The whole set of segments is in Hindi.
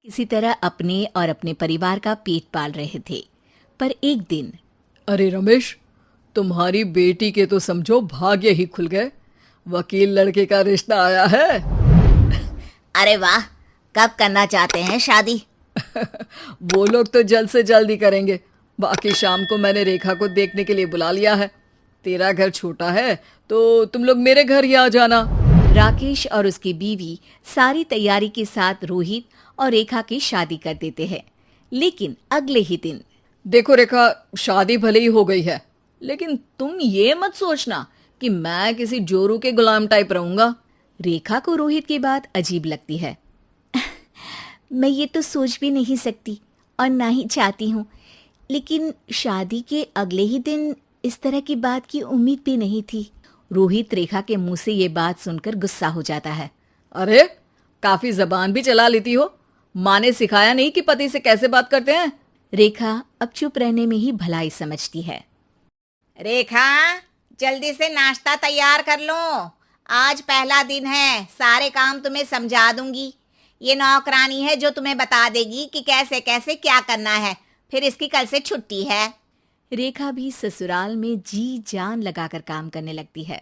किसी तरह अपने और अपने परिवार का पेट पाल रहे थे। पर एक दिन अरे रमेश, तुम्हारी बेटी के तो समझो भाग्य ही खुल गए। वकील लड़के का रिश्ता आया है। अरे वाह, कब करना चाहते हैं शादी? वो लोग तो जल्द से जल्द ही करेंगे। बाकी शाम को मैंने रेखा को देखने के लिए बुला लिया है। तेरा घर छोटा है तो तुम लोग मेरे घर ही आ जाना। राकेश और उसकी बीवी सारी तैयारी के साथ रोहित और रेखा की शादी कर देते हैं। लेकिन अगले ही दिन देखो रेखा, शादी भले ही हो गई है, लेकिन तुम ये मत सोचना कि मैं किसी जोरू के गुलाम टाइप रहूंगा। रेखा को रोहित की बात अजीब लगती है। मैं ये तो सोच भी नहीं सकती और ना ही चाहती हूँ, लेकिन शादी के अगले ही दिन इस तरह की बात की उम्मीद भी नहीं थी। रोहित रेखा के मुंह से ये बात सुनकर गुस्सा हो जाता है। अरे, काफी जबान भी चला लेती हो। माँ ने सिखाया नहीं कि पति से कैसे बात करते हैं? रेखा अब चुप रहने में ही भलाई समझती है। रेखा, जल्दी से नाश्ता तैयार कर लो। आज पहला दिन है, सारे काम तुम्हें समझा दूंगी। ये नौकरानी है जो तुम्हें बता देगी कि कैसे कैसे क्या करना है। फिर इसकी कल से छुट्टी है। रेखा भी ससुराल में जी जान लगाकर काम करने लगती है।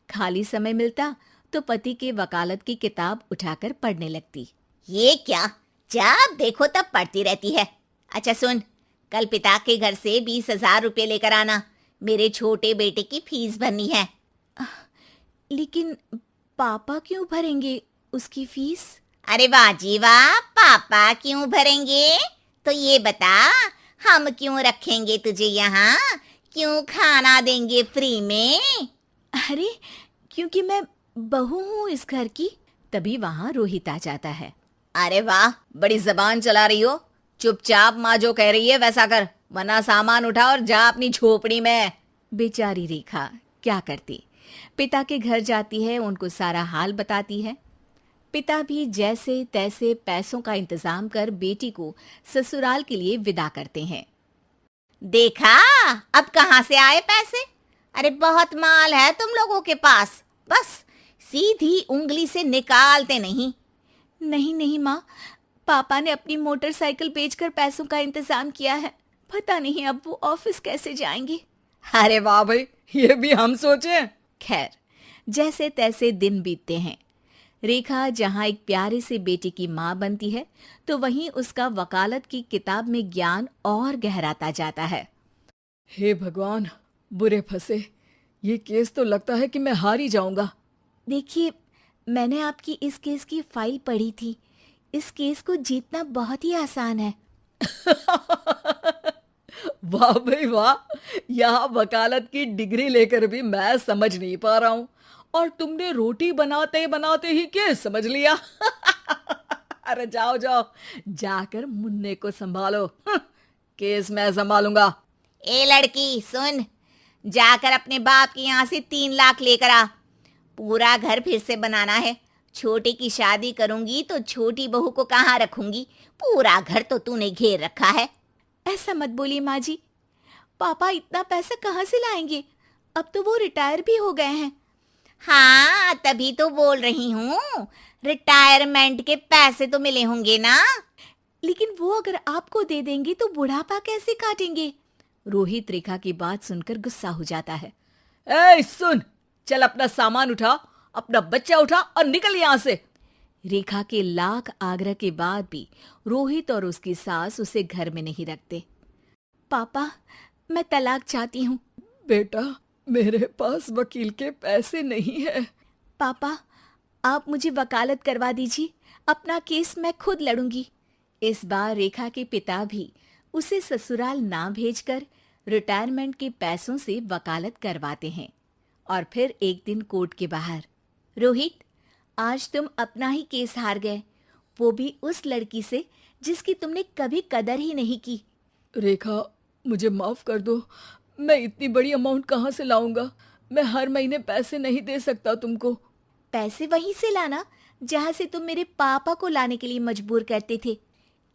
खाली समय मिलता तो पति के वकालत की किताब उठाकर पढ़ने लगती। ये क्या, जब देखो तब पढ़ती रहती है। अच्छा सुन, कल पिता के घर से 20,000 रुपये लेकर आना। मेरे छोटे बेटे की फीस भरनी है। लेकिन पापा क्यों भरेंगे उसकी फीस? अरे वाह जी वाह, पापा क्यों भरेंगे? तो ये बता, हम क्यों रखेंगे तुझे यहाँ? क्यों खाना देंगे फ्री में? अरे, क्योंकि मैं बहू हूँ इस घर की। तभी वहाँ रोहित आ जाता है। अरे वाह, बड़ी जबान चला रही हो। चुपचाप माँ जो कह रही है वैसा कर, वरना सामान उठा और जा अपनी झोपड़ी में। बेचारी रेखा क्या करती, पिता के घर जाती है, उनको सारा हाल बताती है। पिता भी जैसे तैसे पैसों का इंतजाम कर बेटी को ससुराल के लिए विदा करते हैं। देखा, अब कहाँ से आए पैसे? अरे बहुत माल है तुम लोगों के पास, बस सीधी उंगली से निकालते नहीं। नहीं नहीं माँ, पापा ने अपनी मोटरसाइकिल बेचकर पैसों का इंतजाम किया है। पता नहीं अब वो ऑफिस कैसे जाएंगे। अरे वाह भाई, ये भी हम सोचे। खैर, जैसे तैसे दिन बीतते हैं। रेखा जहाँ एक प्यारे से बेटे की माँ बनती है, तो वहीं उसका वकालत की किताब में ज्ञान और गहराता जाता है। हे भगवान, बुरे फंसे। ये केस तो लगता है कि मैं हार ही जाऊंगा। देखिए, मैंने आपकी इस केस की फाइल पढ़ी थी। इस केस को जीतना बहुत ही आसान है। वाह भाई वाह, यहाँ वकालत की डिग्री लेकर भी मैं समझ नहीं पा रहा हूँ, और तुमने रोटी बनाते बनाते ही केस समझ लिया। अरे जाओ जाओ, जाकर मुन्ने को संभालो। केस मैं संभालूंगा। ए लड़की सुन, जाकर अपने बाप के यहाँ से 3 लाख लेकर आ। पूरा घर फिर से बनाना है। छोटे की शादी करूंगी तो छोटी बहू को कहाँ रखूंगी? पूरा घर तो तूने घेर रखा है। ऐसा मत बोलिए माँ जी, पापा इतना पैसा कहाँ से लाएंगे? अब तो वो रिटायर भी हो गए हैं। हाँ, तभी तो बोल रही हूँ, रिटायरमेंट के पैसे तो मिले होंगे ना। लेकिन वो अगर आपको दे देंगे तो बुढ़ापा कैसे काटेंगे? रोहित रेखा की बात सुनकर गुस्सा हो जाता है। ए सुन, चल अपना सामान उठा, अपना बच्चा उठा और निकल यहाँ से। रेखा के लाख आग्रह के बाद भी रोहित और उसकी सास उसे घर में नहीं रखते। पापा, मैं तलाक चाहती हूँ। बेटा, मेरे पास वकील के पैसे नहीं है। पापा, आप मुझे वकालत करवा दीजिए, अपना केस मैं खुद लड़ूंगी। इस बार रेखा के पिता भी उसे ससुराल ना भेजकर रिटायरमेंट के पैसों से वकालत करवाते हैं। और फिर एक दिन कोर्ट के बाहर, रोहित, आज तुम अपना ही केस हार गए, वो भी उस लड़की से जिसकी तुमने कभी कदर ही नहीं की। रेखा, मुझे माफ कर दो। मैं इतनी बड़ी अमाउंट कहाँ से लाऊंगा? मैं हर महीने पैसे नहीं दे सकता तुमको। पैसे वहीं से लाना जहाँ से तुम मेरे पापा को लाने के लिए मजबूर करते थे।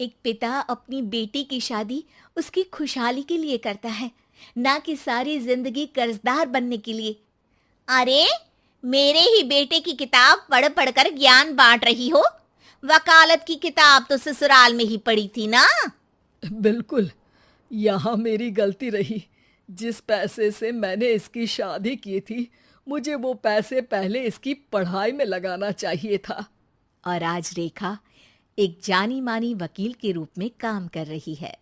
एक पिता अपनी बेटी की शादी उसकी खुशहाली के लिए करता है, ना कि सारी जिंदगी कर्जदार बनने के लिए। अरे, मेरे ही बेटे की किताब पढ़ पढ़ कर ज्ञान बांट रही हो। वकालत की किताब तो ससुराल में ही पड़ी थी ना। बिल्कुल, यहाँ मेरी गलती रही। जिस पैसे से मैंने इसकी शादी की थी, मुझे वो पैसे पहले इसकी पढ़ाई में लगाना चाहिए था। और आज रेखा एक जानी मानी वकील के रूप में काम कर रही है।